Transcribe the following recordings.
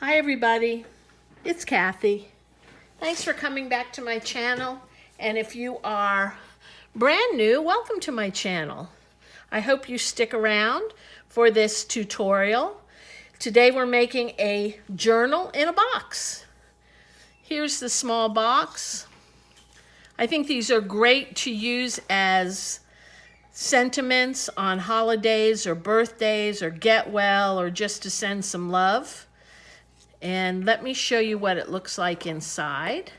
Hi everybody, it's Kathy. Thanks for coming back to my channel, and if you are brand new, welcome to my channel. I hope you stick around for this tutorial. Today we're making a journal in a box. Here's the small box. I think these are great to use as sentiments on holidays or birthdays or get well or just to send some love. And let me show you what it looks like inside.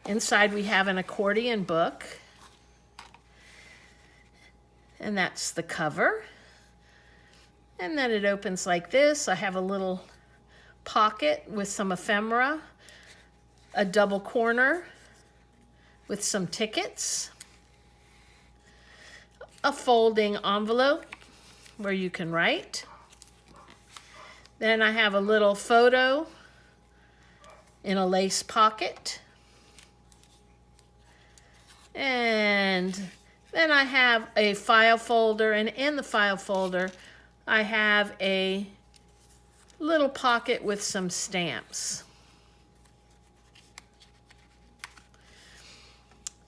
Inside we have an accordion book. And that's the cover. And then it opens like this. I have a little pocket with some ephemera, a double corner with some tickets, a folding envelope where you can write. Then I have a little photo in a lace pocket. And then I have a file folder, and in the file folder I have a little pocket with some stamps.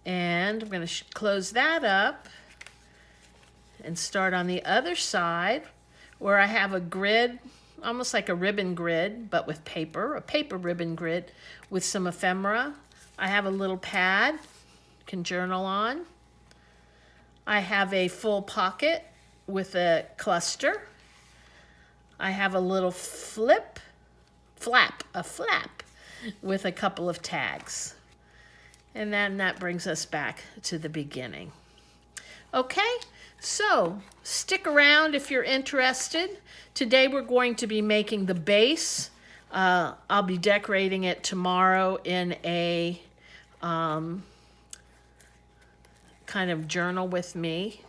And I'm going to close that up and start on the other side where I have a grid, almost like a ribbon grid, but with paper, a paper ribbon grid with some ephemera. I have a little pad you can journal on. I have a full pocket with a cluster. I have a little flap with a couple of tags. And then that brings us back to the beginning. Okay, so stick around if you're interested. Today we're going to be making the base. I'll be decorating it tomorrow in a kind of journal with me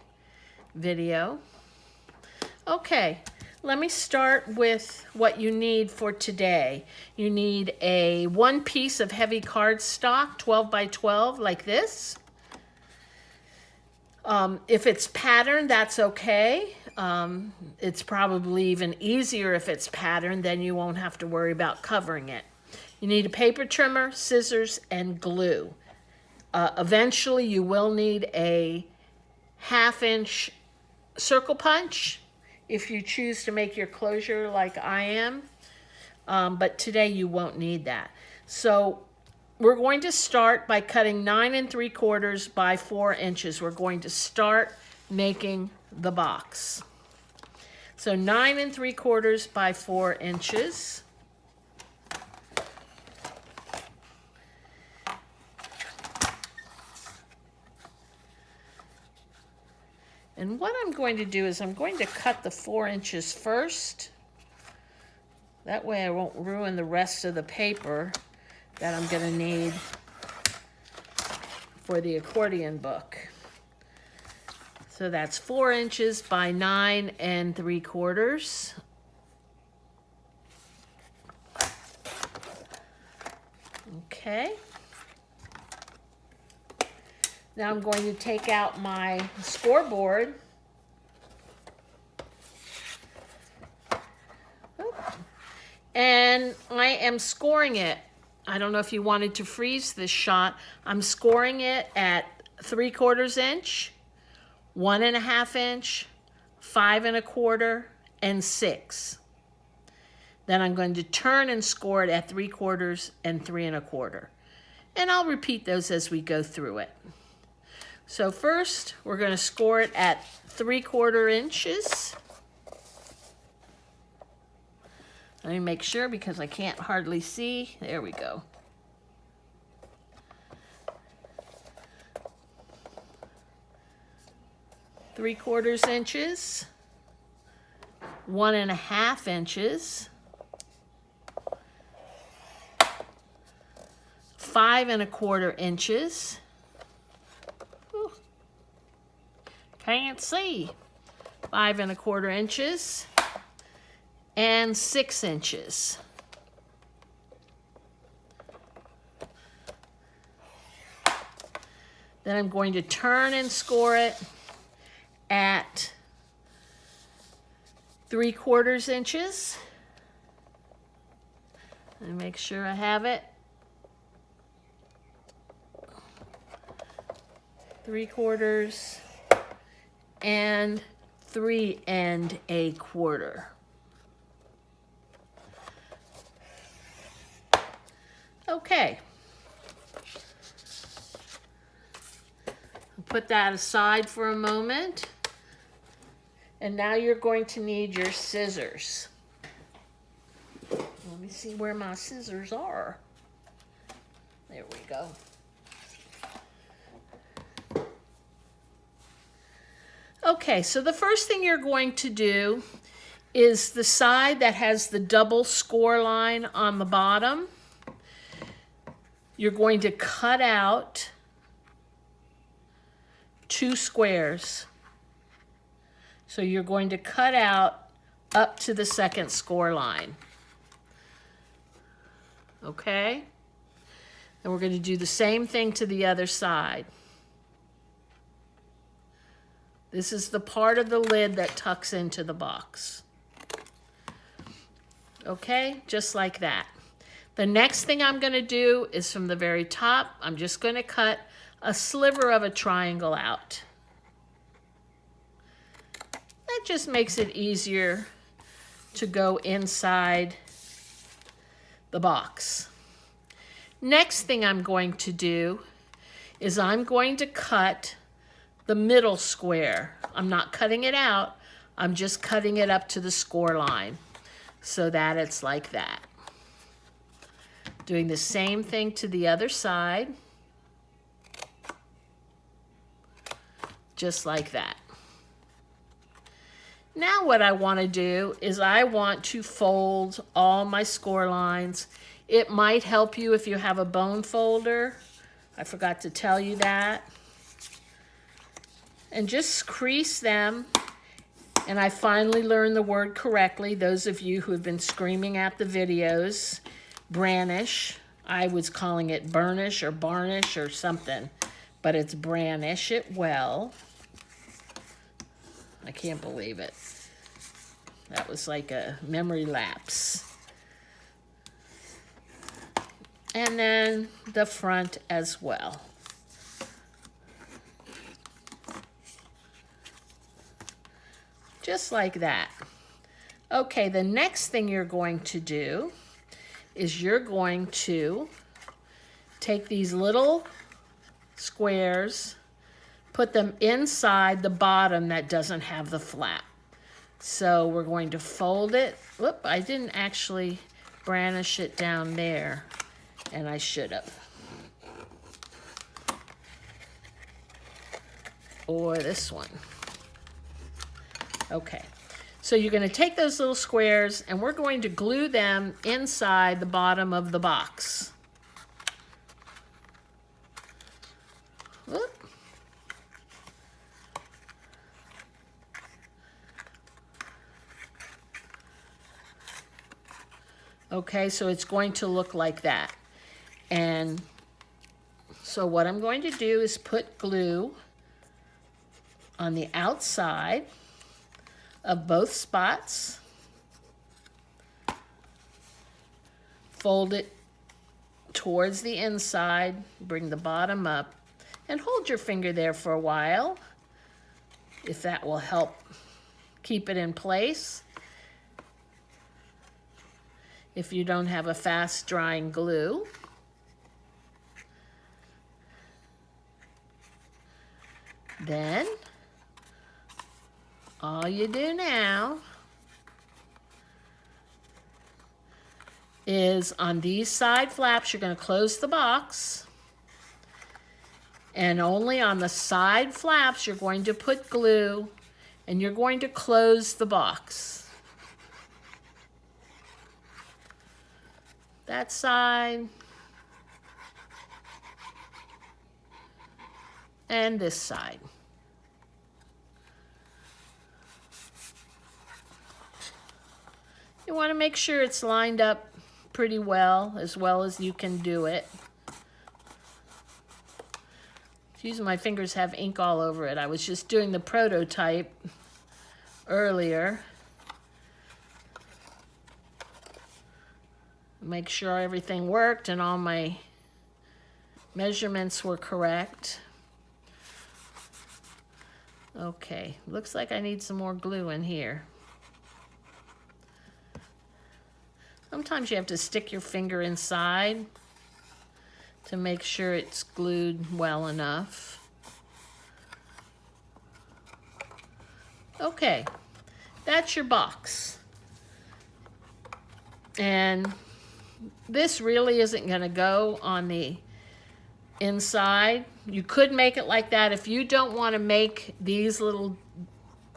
video. Okay, let me start with what you need for today. You need one piece of heavy cardstock, 12 by 12, like this. If it's patterned, that's okay. It's probably even easier if it's patterned, then you won't have to worry about covering it. You need a paper trimmer, scissors, and glue. Eventually, you will need a 1/2-inch circle punch if you choose to make your closure like I am. But today you won't need that. So we're going to start by cutting 9 3/4 by 4 inches. We're going to start making the box. So 9 3/4 by 4 inches. And what I'm going to do is I'm going to cut the 4 inches first. That way I won't ruin the rest of the paper that I'm going to need for the accordion book. So that's 4 inches by 9 3/4. Okay. Now I'm going to take out my scoreboard. And I am scoring it. I don't know if you wanted to freeze this shot. I'm scoring it at 3/4 inch, 1 1/2 inch, 5 1/4, and 6. Then I'm going to turn and score it at 3/4 and 3 1/4. And I'll repeat those as we go through it. So first, we're going to score it at 3/4 inches. Let me make sure because I can't hardly see. There we go. Three-quarters inches, 1 1/2 inches, 5 1/4 inches. Ooh, can't see. 5 1/4 inches. And 6 inches. Then I'm going to turn and score it at 3/4 inches. And make sure I have it. 3/4 and 3 1/4. Okay. I'll put that aside for a moment. And now you're going to need your scissors. Let me see where my scissors are. There we go. Okay, so the first thing you're going to do is the side that has the double score line on the bottom. You're going to cut out 2 squares. So you're going to cut out up to the second score line. Okay? And we're going to do the same thing to the other side. This is the part of the lid that tucks into the box. Okay, just like that. The next thing I'm going to do is from the very top, I'm just going to cut a sliver of a triangle out. That just makes it easier to go inside the box. Next thing I'm going to do is I'm going to cut the middle square. I'm not cutting it out, I'm just cutting it up to the score line so that it's like that. Doing the same thing to the other side, just like that. Now what I want to do is I want to fold all my score lines. It might help you if you have a bone folder. I forgot to tell you that. And just crease them. And I finally learned the word correctly. Those of you who have been screaming at the videos, brannish. I was calling it burnish or barnish or something, but it's brannish it well. I can't believe it. That was like a memory lapse. And then the front as well. Just like that. Okay, the next thing you're going to do is you're going to take these little squares, put them inside the bottom that doesn't have the flap. So we're going to fold it. Whoop, I didn't actually brandish it down there, and I should have. Or this one. Okay, so you're going to take those little squares and we're going to glue them inside the bottom of the box. Whoop. Okay, so it's going to look like that. And so what I'm going to do is put glue on the outside of both spots. Fold it towards the inside, bring the bottom up, and hold your finger there for a while, if that will help keep it in place. If you don't have a fast drying glue. Then all you do now is on these side flaps, you're going to close the box. And only on the side flaps, you're going to put glue and you're going to close the box. That side. And this side. You want to make sure it's lined up pretty well as you can do it. Excuse me, my fingers have ink all over it. I was just doing the prototype earlier. Make sure everything worked and all my measurements were correct. Okay, looks like I need some more glue in here. Sometimes you have to stick your finger inside to make sure it's glued well enough. Okay, that's your box. And this really isn't going to go on the inside. You could make it like that. If you don't want to make these little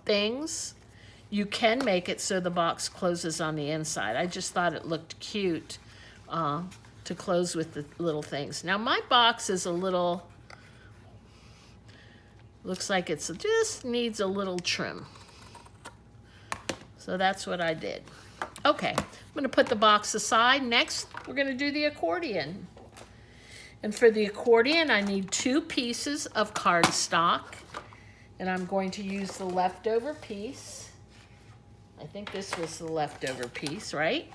things, you can make it so the box closes on the inside. I just thought it looked cute to close with the little things. Now my box is a little, looks like it's just needs a little trim. So that's what I did. Okay, I'm gonna put the box aside. Next, we're gonna do the accordion. And for the accordion, I need 2 pieces of cardstock. And I'm going to use the leftover piece. I think this was the leftover piece, right?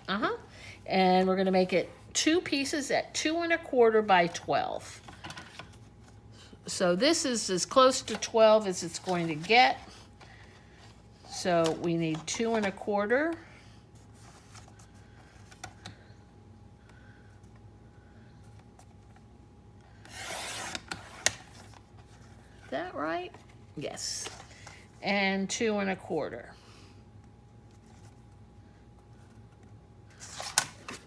And we're gonna make it 2 pieces at 2 1/4 by 12. So this is as close to 12 as it's going to get. So we need 2 1/4. Is that right? Yes. And 2 1/4.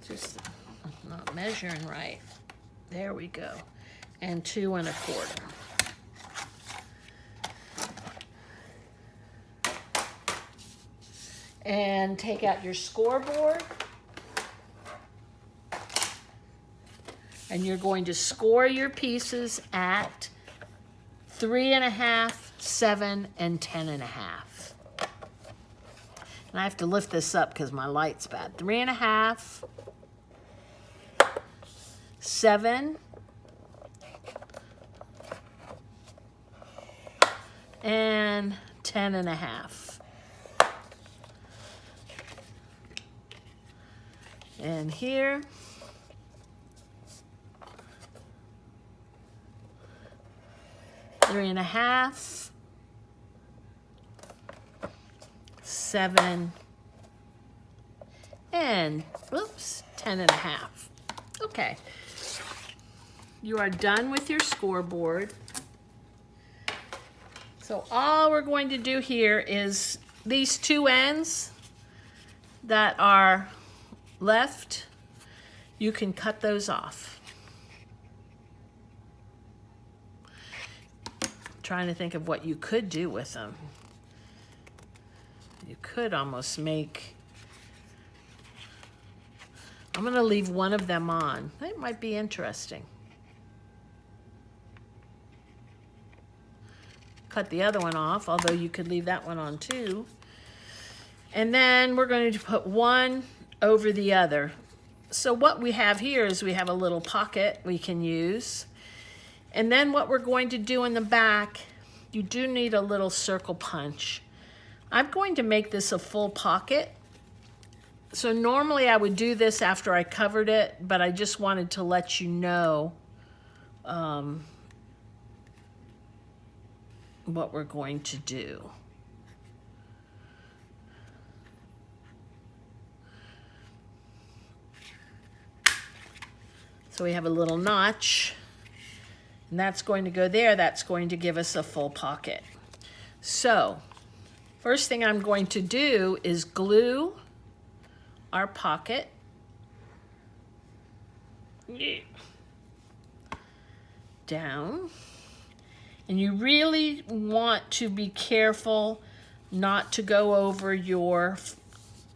Just not measuring right. There we go. And 2 1/4. And take out your scoreboard. And you're going to score your pieces at 3 1/2, 7, and 10 1/2. And I have to lift this up because my light's bad. 3 1/2, 7, and 10 1/2. And here, three and a half, 7, and oops, 10 1/2. Okay, you are done with your scoreboard. So all we're going to do here is these 2 ends that are left, you can cut those off. I'm trying to think of what you could do with them. You could almost make, I'm going to leave one of them on. That might be interesting. Cut the other one off, although you could leave that one on too. And then we're going to put one over the other. So what we have here is we have a little pocket we can use. And then what we're going to do in the back, you do need a little circle punch. I'm going to make this a full pocket. So normally I would do this after I covered it, but I just wanted to let you know what we're going to do. So we have a little notch, and that's going to go there. That's going to give us a full pocket. So first thing I'm going to do is glue our pocket down. And you really want to be careful not to go over your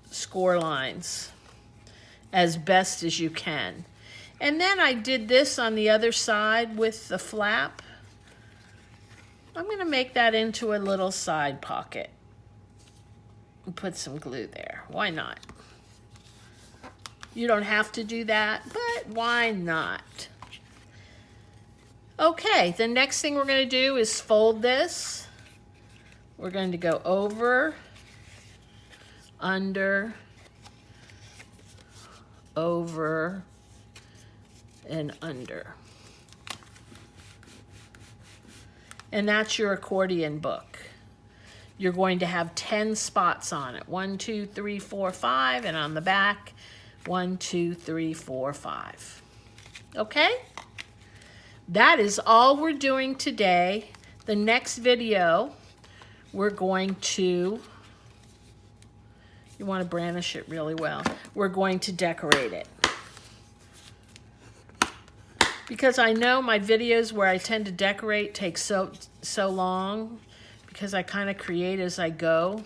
score lines as best as you can. And then I did this on the other side with the flap. I'm going to make that into a little side pocket and put some glue there. Why not? You don't have to do that, but why not? Okay, the next thing we're going to do is fold this. We're going to go over, under, over and under. And that's your accordion book. You're going to have 10 spots on it. 1, 2, 3, 4, 5, and on the back, 1, 2, 3, 4, 5. Okay? That is all we're doing today. The next video, we're going to, you want to brandish it really well, we're going to decorate it. Because I know my videos where I tend to decorate take so long, because I kind of create as I go.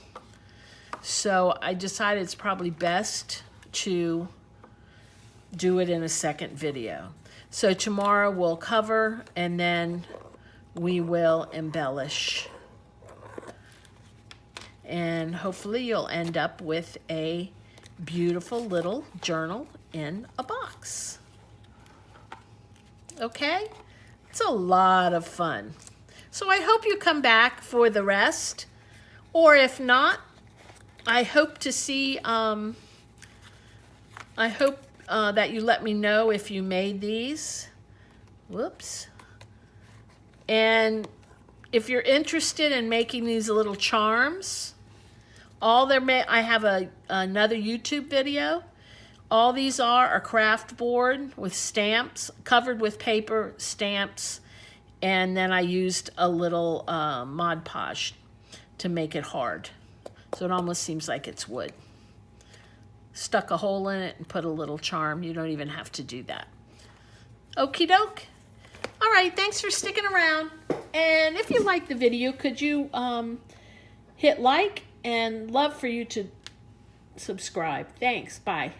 So I decided it's probably best to do it in a second video. So tomorrow we'll cover and then we will embellish. And hopefully you'll end up with a beautiful little journal in a box. Okay? It's a lot of fun. So I hope you come back for the rest. Or if not, I hope to see, I hope that you let me know if you made these. Whoops. And if you're interested in making these little charms, I have another YouTube video. All these are a craft board with stamps, covered with paper, stamps, and then I used a little Mod Podge to make it hard. So it almost seems like it's wood. Stuck a hole in it and put a little charm. You don't even have to do that. Okie doke. All right, thanks for sticking around. And if you like the video, could you hit like, and love for you to subscribe. Thanks, bye.